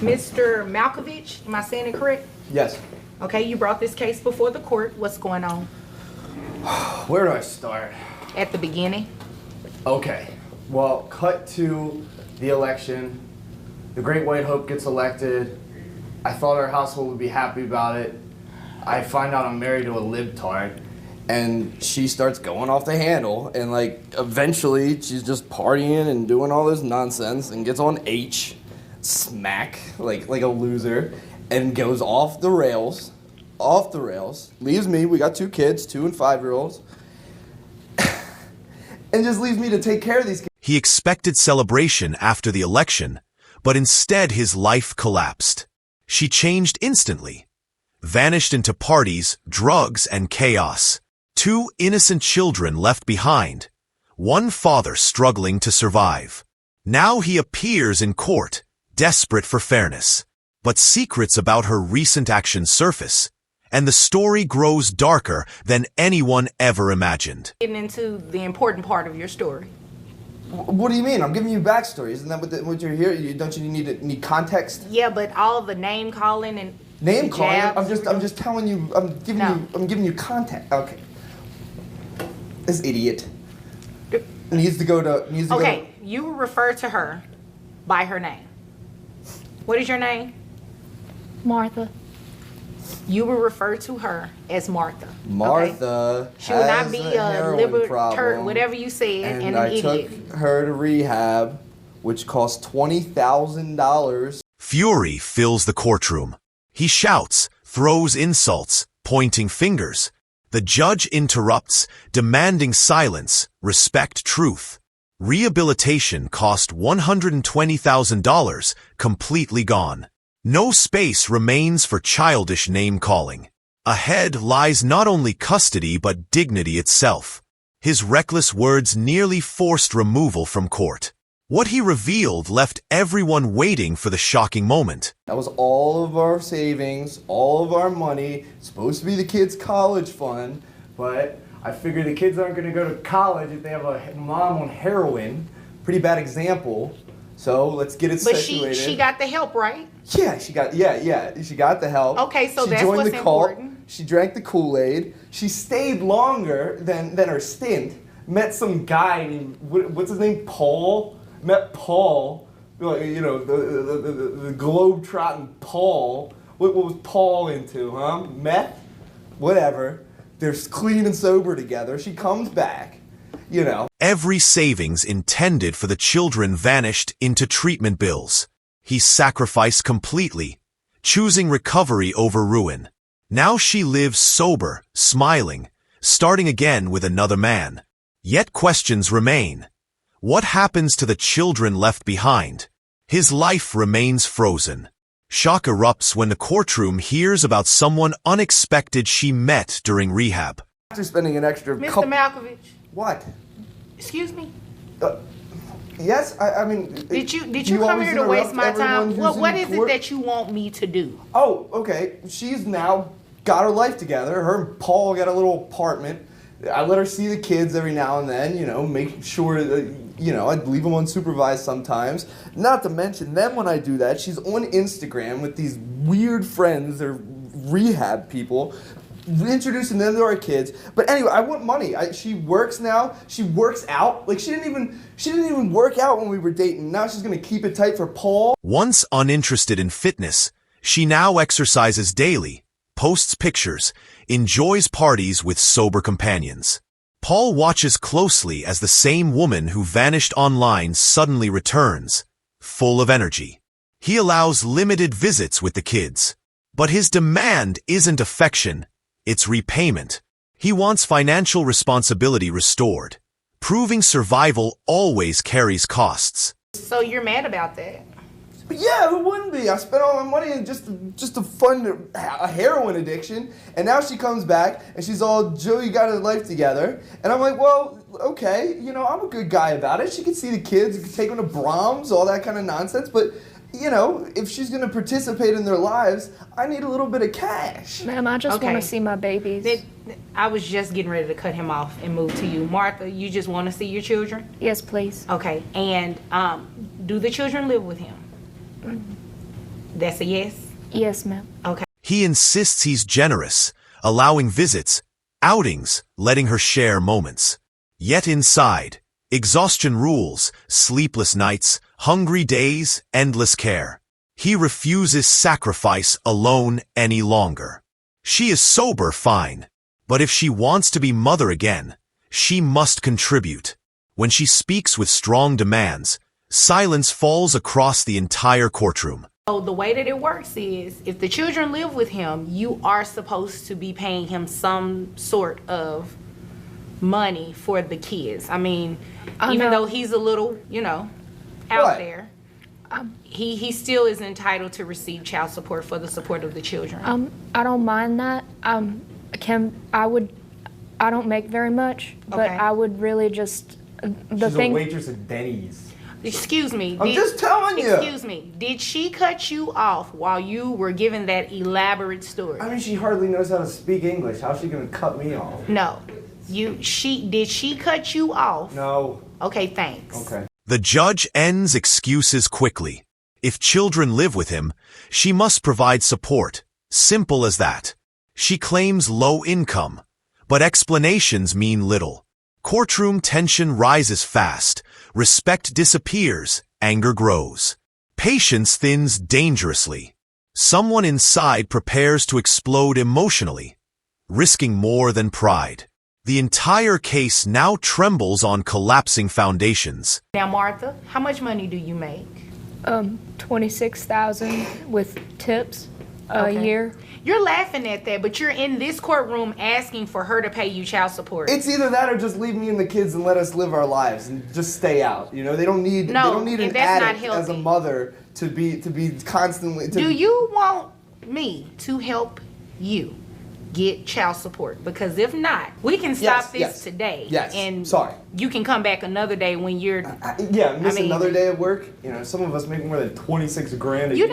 Mr. Malkovich, am I saying it correct? Yes. Okay, you brought this case before the court. What's going on? Where do I start? At the beginning. Okay. Well, cut to the election. The Great White Hope gets elected. I thought our household would be happy about it. I find out I'm married to a libtard. And she starts going off the handle, and like eventually she's just partying and doing all this nonsense and gets on H, smack, like a loser, and goes off the rails, leaves me, we got 2 kids, 2 and 5-year-olds, and just leaves me to take care of these kids. He expected celebration after the election, but instead his life collapsed. She changed instantly, vanished into parties, drugs, and chaos. 2 innocent children left behind, one father struggling to survive. Now he appears in court, desperate for fairness. But secrets about her recent actions surface, and the story grows darker than anyone ever imagined. Getting into the important part of your story. What do you mean? I'm giving you backstory. Isn't that what you're here? Don't you need context? Yeah, but all the name calling and name calling. jabs. I'm just telling you. I'm giving you context. Okay. This idiot needs to go to. Okay, you refer to her by her name. What is your name? Martha. You will refer to her as Martha. Martha. Okay? She will not be a libertarian, whatever you said, and an idiot. I took her to rehab, which cost $20,000. Fury fills the courtroom. He shouts, throws insults, pointing fingers. The judge interrupts, demanding silence, respect truth. Rehabilitation cost $120,000, completely gone. No space remains for childish name-calling. Ahead lies not only custody but dignity itself. His reckless words nearly forced removal from court. What he revealed left everyone waiting for the shocking moment. That was all of our savings, all of our money, supposed to be the kids' college fund, but I figure the kids aren't going to go to college if they have a mom on heroin. Pretty bad example. So let's get it situated. But she got the help, right? Yeah, she got the help. Okay, so she that's joined what's the cult. important. She drank the Kool-Aid. She stayed longer than her stint. Met some guy named, what's his name? Paul. Met Paul. You know, the globe-trotting Paul. What was Paul into, huh? Meth? Whatever. They're clean and sober together. She comes back, you know. Every savings intended for the children vanished into treatment bills. He sacrificed completely, choosing recovery over ruin. Now she lives sober, smiling, starting again with another man. Yet questions remain. What happens to the children left behind? His life remains frozen. Shock erupts when the courtroom hears about someone unexpected she met during rehab. After spending an extra Mr. Malkovich. What? Excuse me? Yes, I mean... Did you come here to waste my time? What is it that you want me to do? Oh, okay. She's now got her life together. Her and Paul got a little apartment. I let her see the kids every now and then, you know, make sure that, you know, I'd leave them unsupervised sometimes. Not to mention, then when I do that, she's on Instagram with these weird friends, they're rehab people, introducing them to our kids. But anyway, I want money. She works now. She works out. Like, she didn't even work out when we were dating. Now she's going to keep it tight for Paul. Once uninterested in fitness, she now exercises daily, posts pictures, enjoys parties with sober companions. Paul watches closely as the same woman who vanished online suddenly returns, full of energy. He allows limited visits with the kids. But his demand isn't affection, it's repayment. He wants financial responsibility restored, proving survival always carries costs. So you're mad about that? Yeah, who wouldn't be? I spent all my money in just to fund a heroin addiction, and now she comes back and she's all, Joe, you got her life together. And I'm like, well, okay, you know, I'm a good guy about it. She can see the kids, you can take them to Brahms, all that kind of nonsense, but you know, if she's going to participate in their lives, I need a little bit of cash. Ma'am, I just want to see my babies. I was just getting ready to cut him off and move to you. Martha, you just want to see your children? Yes, please. Okay, and do the children live with him? That's a yes? Yes, ma'am. Okay. He insists he's generous, allowing visits, outings, letting her share moments. Yet inside, exhaustion rules, sleepless nights, hungry days, endless care. He refuses sacrifice alone any longer. She is sober, fine. But if she wants to be mother again, she must contribute. When she speaks with strong demands, silence falls across the entire courtroom. So the way that it works is, if the children live with him, you are supposed to be paying him some sort of money for the kids. I mean, even though he's a little, out there, he still is entitled to receive child support for the support of the children. I don't mind that. I don't make very much, but Okay. I would really just She's a waitress at Denny's. Excuse me. I'm just telling you. Excuse me. Did she cut you off while you were giving that elaborate story? I mean, she hardly knows how to speak English. How's she gonna cut me off? No. Did she cut you off? No. Okay, thanks. Okay. The judge ends excuses quickly. If children live with him, she must provide support. Simple as that. She claims low income, but explanations mean little. Courtroom tension rises fast. Respect disappears. Anger grows. Patience thins dangerously. Someone inside prepares to explode emotionally, risking more than pride. The entire case now trembles on collapsing foundations. Now, Martha, how much money do you make? $26,000 with tips a Okay. year. You're laughing at that, but you're in this courtroom asking for her to pay you child support. It's either that or just leave me and the kids and let us live our lives and just stay out. You know, they don't need No, an and that's not addict as a healthy. mother to be constantly. Do you want me to help you get child support? Because if not, we can stop this today. Yes. And Sorry. you can come back another day when you're. Miss mean- another day of work. You know, some of us make more than 26 grand a You year.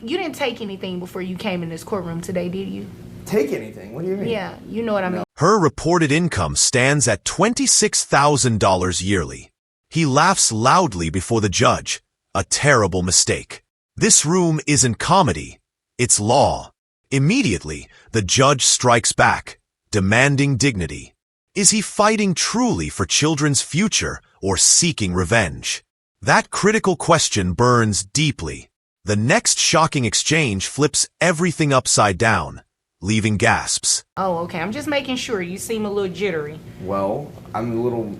you didn't take anything before you came in this courtroom today, did you? Take anything? What do you mean? Yeah, you know what I mean. Her reported income stands at $26,000 yearly. He laughs loudly before the judge. A terrible mistake. This room isn't comedy. It's law. Immediately, the judge strikes back, demanding dignity. Is he fighting truly for children's future or seeking revenge? That critical question burns deeply. The next shocking exchange flips everything upside down, leaving gasps. Oh, okay. I'm just making sure. You seem a little jittery. Well, I'm a little.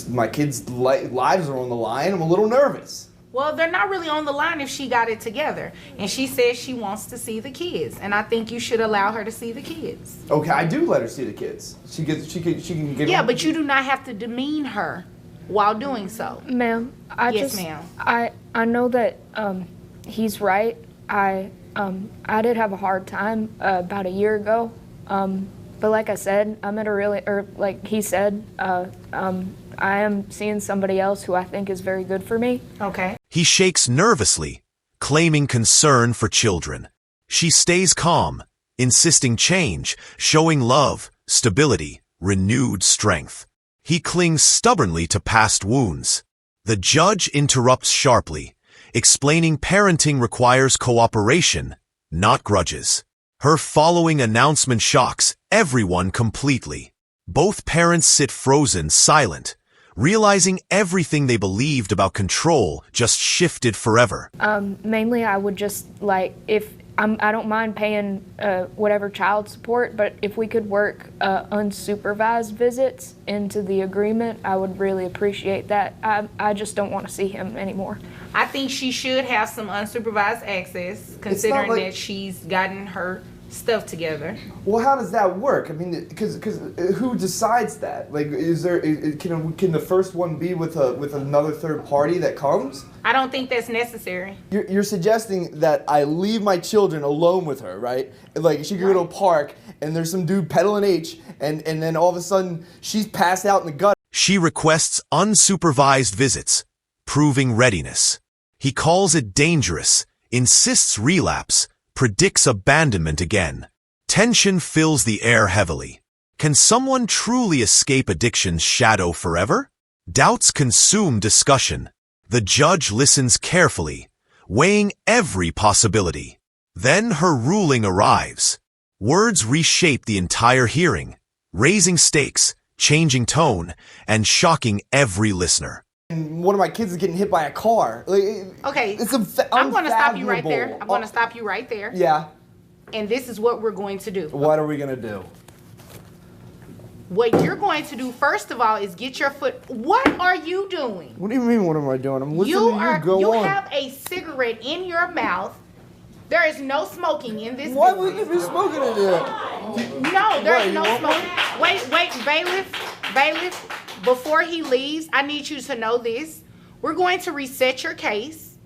My kids' lives are on the line. I'm a little nervous. Well, they're not really on the line if she got it together. And she says she wants to see the kids. And I think you should allow her to see the kids. Okay, I do let her see the kids. She can get. Yeah, but you do not have to demean her while doing so. Ma'am, Yes, ma'am. I know that he's right. I did have a hard time about a year ago. But like I said, I'm at a really, or like he said, I am seeing somebody else who I think is very good for me. Okay. He shakes nervously, claiming concern for children. She stays calm, insisting change, showing love, stability, renewed strength. He clings stubbornly to past wounds. The judge interrupts sharply, explaining parenting requires cooperation, not grudges. Her following announcement shocks everyone completely. Both parents sit frozen, silent, realizing everything they believed about control just shifted forever. Mainly, I would just like, I don't mind paying whatever child support, but if we could work unsupervised visits into the agreement, I would really appreciate that. I just don't want to see him anymore. I think she should have some unsupervised access, considering like- that she's gotten her stuff together. Well, how does that work? I mean, because who decides that? Like, can the first one be with another third party that comes? I don't think that's necessary. You're suggesting that I leave my children alone with her, right? Like, she could go to a park and there's some dude peddling H, and then all of a sudden she's passed out in the gutter. She requests unsupervised visits, proving readiness. He calls it dangerous, insists relapse, predicts abandonment again. Tension fills the air heavily. Can someone truly escape addiction's shadow forever? Doubts consume discussion. The judge listens carefully, weighing every possibility. Then her ruling arrives. Words reshape the entire hearing, raising stakes, changing tone, and shocking every listener. And one of my kids is getting hit by a car. Okay, it's I'm going to stop you right there. I'm going to stop you right there. Yeah. And this is what we're going to do. What are we going to do? What you're going to do, first of all, is get your foot. What are you doing? What do you mean, what am I doing? I'm listening to you. Go you on. have a cigarette in your mouth. There is no smoking in this Why building. would you be smoking in there? No, there is no smoking. Wait, bailiff, before he leaves, I need you to know this. We're going to reset your case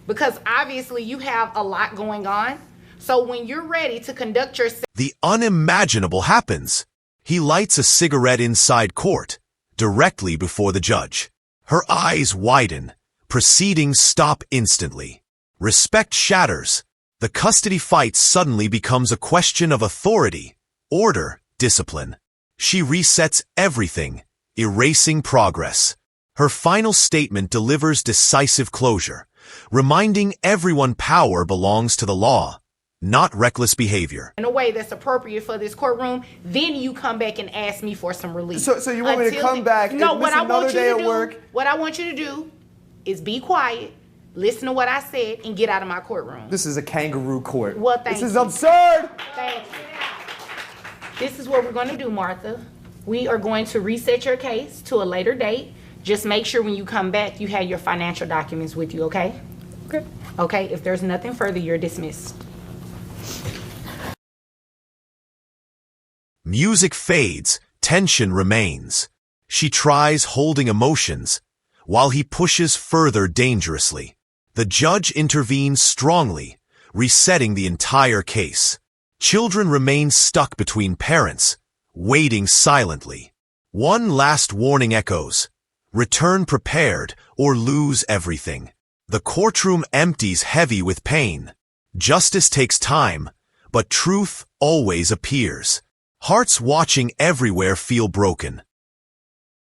because obviously you have a lot going on. So when you're ready to conduct your... The unimaginable happens. He lights a cigarette inside court, directly before the judge. Her eyes widen. Proceedings stop instantly. Respect shatters. The custody fight suddenly becomes a question of authority, order, discipline. She resets everything, erasing progress. Her final statement delivers decisive closure, reminding everyone power belongs to the law, not reckless behavior. In a way that's appropriate for this courtroom, then you come back and ask me for some relief. So you want me to come back and miss another day at work? What I want you to do is be quiet, listen to what I said, and get out of my courtroom. This is a kangaroo court. Well, thank you. This is absurd! Thank you. This is what we're going to do, Martha. We are going to reset your case to a later date. Just make sure when you come back, you have your financial documents with you, okay? Okay. Okay, if there's nothing further, you're dismissed. Music fades, tension remains. She tries holding emotions, while he pushes further dangerously. The judge intervenes strongly, resetting the entire case. Children remain stuck between parents, waiting silently. One last warning echoes. Return prepared or lose everything. The courtroom empties heavy with pain. Justice takes time, but truth always appears. Hearts watching everywhere feel broken.